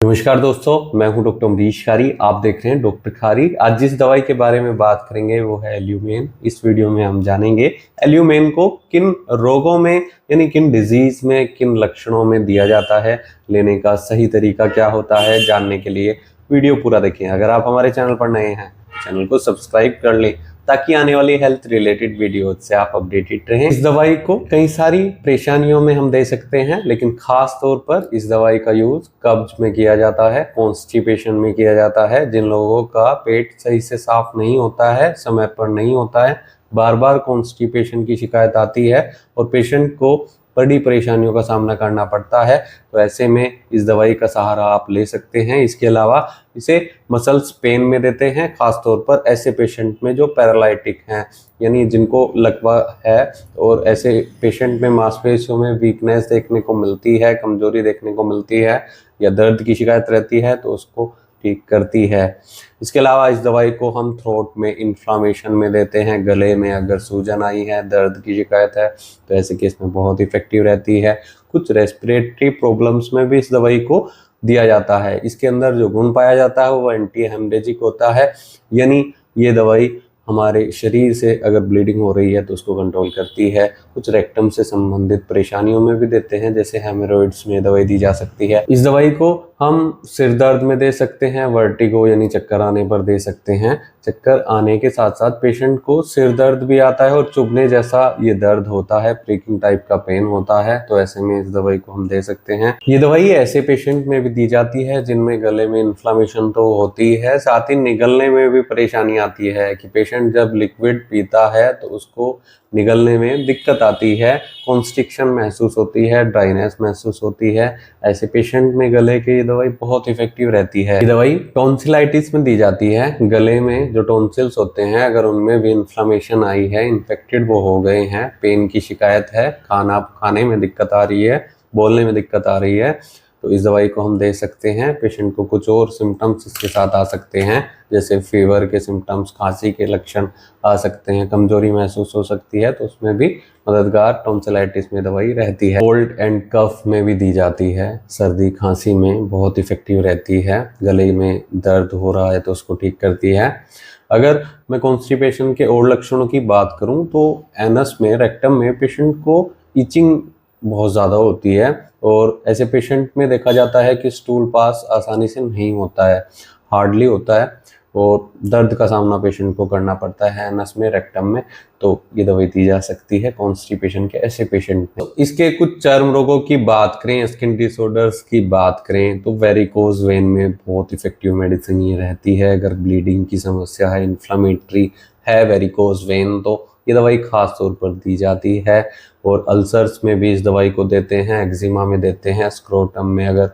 नमस्कार दोस्तों, मैं हूं डॉक्टर अमरीश खारी। आप देख रहे हैं डॉक्टर खारी। आज जिस दवाई के बारे में बात करेंगे वो है एल्यूमेन। इस वीडियो में हम जानेंगे एल्यूमेन को किन रोगों में यानी किन डिजीज में किन लक्षणों में दिया जाता है, लेने का सही तरीका क्या होता है। जानने के लिए वीडियो पूरा देखें। अगर आप हमारे चैनल पर नए हैं तो चैनल को सब्सक्राइब कर लें ताकि आने वाली हेल्थ रिलेटेड वीडियो से आप अपडेटेड रहें। इस दवाई को कई सारी परेशानियों में हम दे सकते हैं, लेकिन खास तौर पर इस दवाई का यूज कब्ज में किया जाता है, कॉन्स्टिपेशन में किया जाता है। जिन लोगों का पेट सही से साफ नहीं होता है, समय पर नहीं होता है, बार बार कॉन्स्टिपेशन की शिकायत आती है और पेशेंट को बड़ी परेशानियों का सामना करना पड़ता है, तो ऐसे में इस दवाई का सहारा आप ले सकते हैं। इसके अलावा इसे मसल्स पेन में देते हैं, खास तौर पर ऐसे पेशेंट में जो पैरालाइटिक हैं, यानी जिनको लकवा है और ऐसे पेशेंट में मांसपेशियों में वीकनेस देखने को मिलती है, कमजोरी देखने को मिलती है या दर्द की शिकायत रहती है, तो उसको ठीक करती है। इसके अलावा इस दवाई को हम थ्रोट में इन्फ्लामेशन में देते हैं। गले में अगर सूजन आई है, दर्द की शिकायत है, तो ऐसे केस में बहुत इफेक्टिव रहती है। कुछ रेस्पिरेटरी प्रॉब्लम्स में भी इस दवाई को दिया जाता है। इसके अंदर जो गुण पाया जाता है वो एंटी हेमरेजिक होता है, यानी ये दवाई हमारे शरीर से अगर ब्लीडिंग हो रही है तो उसको कंट्रोल करती है। कुछ रेक्टम से संबंधित परेशानियों में भी देते हैं, जैसे हेमोरॉइड्स में दवाई दी जा सकती है। इस दवाई को हम सिर दर्द में दे सकते हैं, वर्टिगो यानी चक्कर आने पर दे सकते हैं। चक्कर आने के साथ साथ पेशेंट को सिर दर्द भी आता है और चुभने जैसा ये दर्द होता है, प्रिकिंग टाइप का पेन होता है, तो ऐसे में इस दवाई को हम दे सकते हैं। ये दवाई ऐसे पेशेंट में भी दी जाती है जिनमें गले में इन्फ्लामेशन तो होती है, साथ ही निगलने में भी परेशानी आती है कि पेशेंट जब लिक्विड पीता है तो उसको निगलने में दिक्कत आती है, कॉन्स्ट्रिक्शन महसूस होती है, ड्राइनेस महसूस होती है। ऐसे पेशेंट में गले की ये दवाई बहुत इफेक्टिव रहती है। ये दवाई टॉन्सिलाइटिस में दी जाती है। गले में जो टॉन्सिल्स होते हैं, अगर उनमें भी इन्फ्लामेशन आई है, इन्फेक्टेड वो हो गए हैं, पेन की शिकायत है, खाने में दिक्कत आ रही है, बोलने में दिक्कत आ रही है, तो इस दवाई को हम दे सकते हैं। पेशेंट को कुछ और सिम्टम्स इसके साथ आ सकते हैं, जैसे फीवर के सिम्टम्स, खांसी के लक्षण आ सकते हैं, कमजोरी महसूस हो सकती है, तो उसमें भी मददगार टॉन्सिलाइटिस में दवाई रहती है। कोल्ड एंड कफ में भी दी जाती है, सर्दी खांसी में बहुत इफेक्टिव रहती है। गले में दर्द हो रहा है तो उसको ठीक करती है। अगर मैं कॉन्स्टिपेशन के और लक्षणों की बात करूं तो एनस में, रेक्टम में पेशेंट को इचिंग बहुत ज़्यादा होती है और ऐसे पेशेंट में देखा जाता है कि स्टूल पास आसानी से नहीं होता है, हार्डली होता है और दर्द का सामना पेशेंट को करना पड़ता है नस में, रेक्टम में, तो ये दवाई दी जा सकती है कॉन्स्टिपेशन के ऐसे पेशेंट में। तो इसके कुछ चर्म रोगों की बात करें, स्किन डिसऑर्डर्स की बात करें, तो वेरिकोज वेन में बहुत इफेक्टिव मेडिसिन ये रहती है। अगर ब्लीडिंग की समस्या है, इन्फ्लामेटरी है वेरिकोज वेन, तो ये दवाई खास तौर पर दी जाती है। और अल्सर्स में भी इस दवाई को देते हैं, एक्जिमा में देते हैं, स्क्रोटम में अगर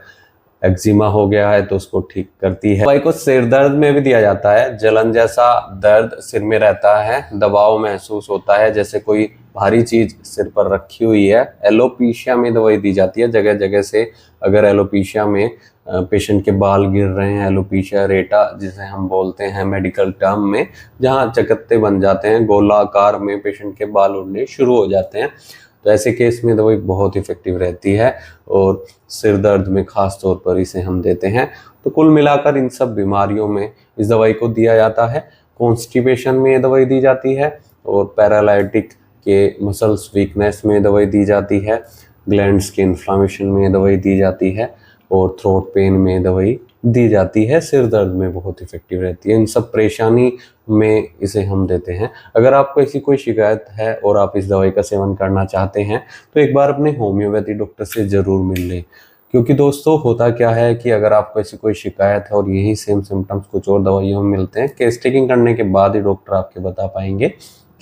एक्जिमा हो गया है तो उसको ठीक करती है। दवाई को सिर दर्द में भी दिया जाता है। जलन जैसा दर्द सिर में रहता है, दबाव महसूस होता है, जैसे कोई भारी चीज सिर पर रखी हुई है। एलोपीशिया में दवाई दी जाती है जगह जगह से। अगर एलोपीशिया में पेशेंट के बाल गिर रहे हैं, एलोपीशिया रेटा जिसे हम बोलते हैं मेडिकल टर्म में, जहां चकत्ते बन जाते हैं, गोलाकार में पेशेंट के बाल उड़ने शुरू हो जाते हैं, तो ऐसे केस में दवाई बहुत इफेक्टिव रहती है और सिर दर्द में खास तौर पर इसे हम देते हैं। तो कुल मिलाकर इन सब बीमारियों में इस दवाई को दिया जाता है। कॉन्स्टिपेशन में ये दवाई दी जाती है और पैरालाइटिक के मसल्स वीकनेस में दवाई दी जाती है, ग्लैंड्स के इन्फ्लामेशन में दवाई दी जाती है और थ्रोट पेन में दवाई दी जाती है। सिर दर्द में बहुत इफेक्टिव रहती है। इन सब परेशानी में इसे हम देते हैं। अगर आपको ऐसी कोई शिकायत है और आप इस दवाई का सेवन करना चाहते हैं तो एक बार अपने होम्योपैथी डॉक्टर से ज़रूर मिल लें, क्योंकि दोस्तों होता क्या है कि अगर आपको ऐसी कोई शिकायत है और यही सेम सिम्टम्स कुछ और दवाइयों में मिलते हैं, केस टेकिंग करने के बाद ही डॉक्टर आपके बता पाएंगे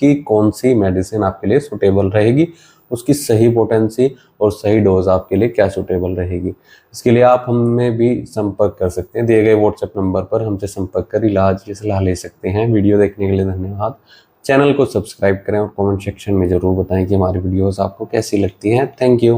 कि कौन सी मेडिसिन आपके लिए सुटेबल रहेगी, उसकी सही पोटेंसी और सही डोज आपके लिए क्या सुटेबल रहेगी। इसके लिए आप हमें भी संपर्क कर सकते हैं, दिए गए व्हाट्सएप नंबर पर हमसे संपर्क कर इलाज की सलाह ले सकते हैं। वीडियो देखने के लिए धन्यवाद। चैनल को सब्सक्राइब करें और कमेंट सेक्शन में ज़रूर बताएं कि हमारी वीडियोस आपको कैसी लगती हैं। Thank you.